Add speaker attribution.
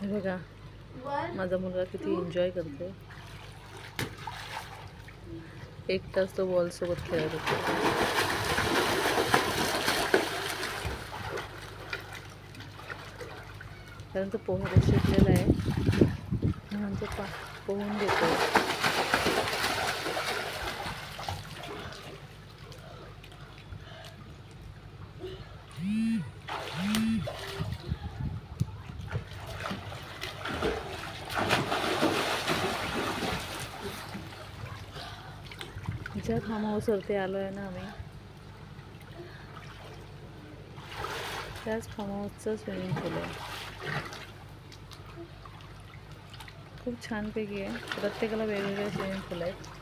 Speaker 1: हे बघा माझा मुलगा किती एन्जॉय करतोय. एक तास तो बॉल सोबत खेळत होता. कारण तो पोहायला शिकलेला आहे म्हणून तो पोहून घेतो. ज्या फार्म हाऊसवरती आलो आहे ना आम्ही, त्याच फार्म हाऊसचं स्विमिंग पूल आहे. खूप छानपैकी आहे. प्रत्येकाला वेगवेगळे स्विमिंग पूल आहेत.